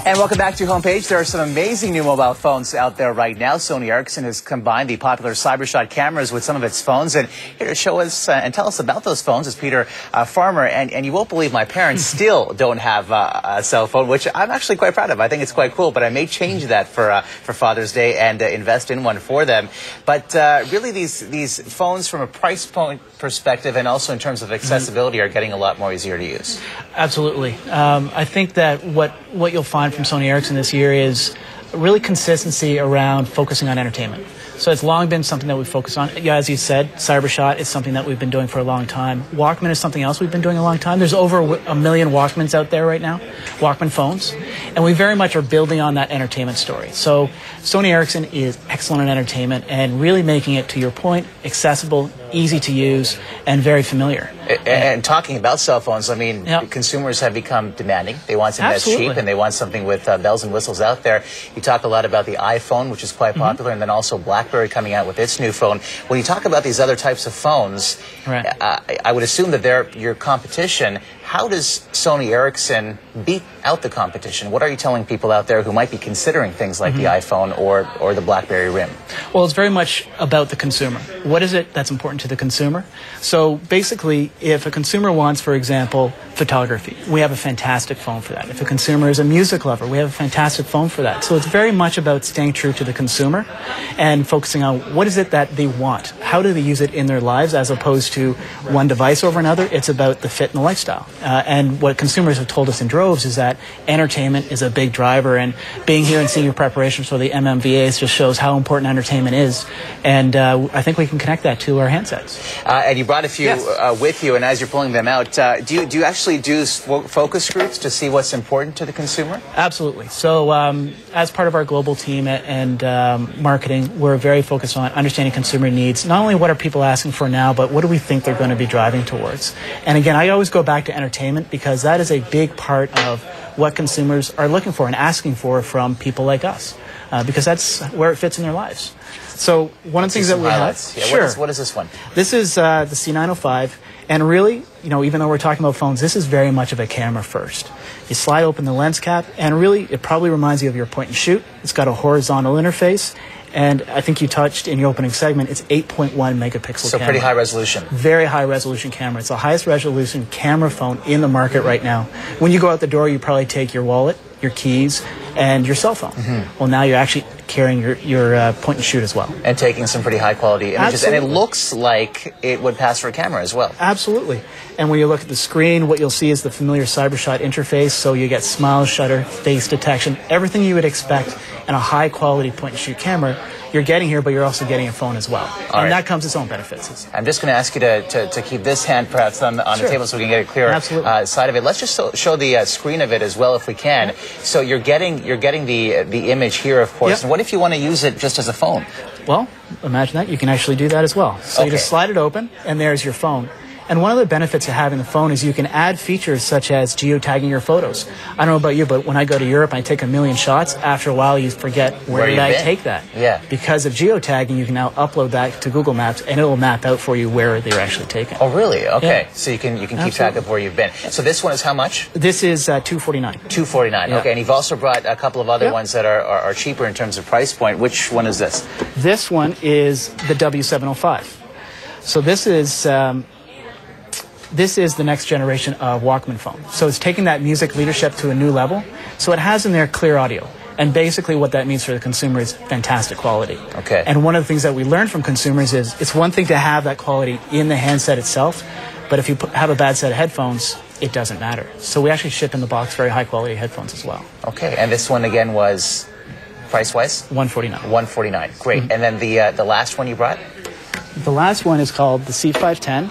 And welcome back to Homepage. There are some amazing new mobile phones out there right now. Sony Ericsson has combined the popular CyberShot cameras with some of its phones. And here to show us and tell us about those phones is Peter Farmer. And you won't believe my parents still don't have a cell phone, which I'm actually quite proud of. I think it's quite cool, but I may change that for Father's Day and invest in one for them. But really, these phones from a price point perspective and also in terms of accessibility are getting a lot more easier to use. Absolutely. I think that what you'll find from Sony Ericsson this year is really consistency around focusing on entertainment. So it's long been something that we focus on. Yeah, as you said, CyberShot is something that we've been doing for a long time. Walkman is something else we've been doing a long time. There's over a million Walkmans out there right now, Walkman phones. And we very much are building on that entertainment story. So Sony Ericsson is excellent in entertainment and really making it, to your point, accessible, easy to use, and very familiar. And talking about cell phones, I mean, consumers have become demanding. They want something that's cheap, and they want something with bells and whistles out there. You talk a lot about the iPhone, which is quite popular, and then also BlackBerry coming out with its new phone. When you talk about these other types of phones, I would assume that they're your competition. How does Sony Ericsson beat out the competition? What are you telling people out there who might be considering things like the iPhone or the BlackBerry Rim? Well, it's very much about the consumer. What is it that's important to the consumer? So basically, if a consumer wants, for example, photography, we have a fantastic phone for that. If a consumer is a music lover, we have a fantastic phone for that. So it's very much about staying true to the consumer and focusing on what is it that they want. How do they use it in their lives as opposed to one device over another? It's about the fit and the lifestyle. And what consumers have told us in droves is that entertainment is a big driver, and being here and seeing your preparations for the MMVAs just shows how important entertainment is, and I think we can connect that to our handsets. And you brought a few with you, and as you're pulling them out, do you actually do focus groups to see what's important to the consumer? Absolutely. So as part of our global team and marketing, we're very focused on understanding consumer needs. Not only what are people asking for now, but what do we think they're going to be driving towards. And again, I always go back to entertainment because that is a big part of what consumers are looking for and asking for from people like us, because that's where it fits in their lives. So one of the things that we have... Yeah, what is this one? This is the C905, and really, you know, even though we're talking about phones, this is very much of a camera first. You slide open the lens cap, and really, it probably reminds you of your point and shoot. It's got a horizontal interface, and I think you touched in your opening segment, it's 8.1 megapixel camera. So pretty high resolution. Very high resolution camera. It's the highest resolution camera phone in the market right now. When you go out the door, you probably take your wallet, your keys, and your cell phone. Well, now you're actually carrying your point and shoot as well. And taking some pretty high quality images. Absolutely. And it looks like it would pass for a camera as well. Absolutely. And when you look at the screen, what you'll see is the familiar CyberShot interface. So you get smile shutter, face detection, everything you would expect in a high quality point and shoot camera. You're getting here, but you're also getting a phone as well. And that comes with its own benefits. I'm just going to ask you to keep this hand perhaps on the table so we can get a clearer side of it. Let's just show the screen of it as well if we can. So you're getting the image here, of course. And what if you want to use it just as a phone? Well, imagine that. You can actually do that as well. So you just slide it open, and there's your phone. And one of the benefits of having the phone is you can add features such as geotagging your photos. I don't know about you, but when I go to Europe and I take a million shots, after a while you forget where did I take that. Because of geotagging, you can now upload that to Google Maps, and it will map out for you where they were actually taken. Oh, really? Okay. So you can keep track of where you've been. So this one is how much? This is $249. $249. Okay. And you've also brought a couple of other ones that are cheaper in terms of price point. Which one is this? This one is the W705. So this is the next generation of Walkman phone. So it's taking that music leadership to a new level. So it has in there clear audio. And basically what that means for the consumer is fantastic quality. Okay. And one of the things that we learned from consumers is it's one thing to have that quality in the handset itself, but if you have a bad set of headphones, it doesn't matter. So we actually ship in the box very high quality headphones as well. Okay. And this one again was price-wise? $149. $149. Great. And then the last one you brought? The last one is called the C510.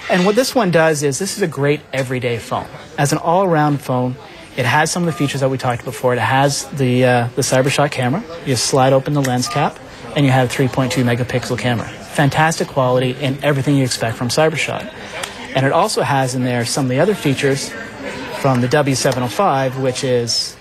And what this one does is this is a great everyday phone. As an all-around phone, it has some of the features that we talked before. It has the CyberShot camera. You slide open the lens cap, and you have 3.2 megapixel camera. Fantastic quality and everything you expect from CyberShot. And it also has in there some of the other features from the W705, which is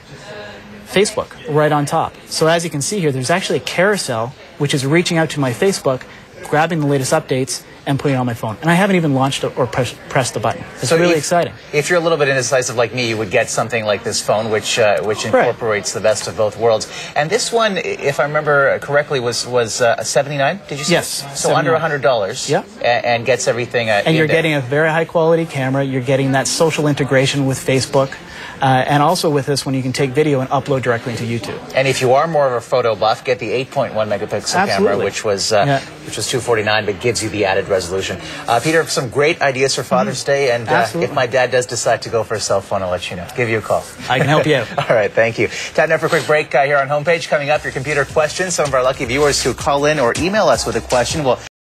Facebook, right on top. So as you can see here, there's actually a carousel, which is reaching out to my Facebook, grabbing the latest updates, and putting it on my phone. And I haven't even launched it or pressed the button. It's So really exciting. If you're a little bit indecisive like me, you would get something like this phone, which incorporates the best of both worlds. And this one, if I remember correctly, was $79. Did you say? Yes. So under $100. Yeah. And gets everything. And you're getting a very high quality camera. You're getting that social integration with Facebook. And also with this one, you can take video and upload directly into YouTube. And if you are more of a photo buff, get the 8.1 megapixel camera, which was $249, but gives you the added resolution. Peter, some great ideas for Father's Day, and if my dad does decide to go for a cell phone, I'll let you know. Give you a call. I can help you out. All right, thank you. Time now for a quick break here on Homepage. Coming up, your computer questions. Some of our lucky viewers who call in or email us with a question will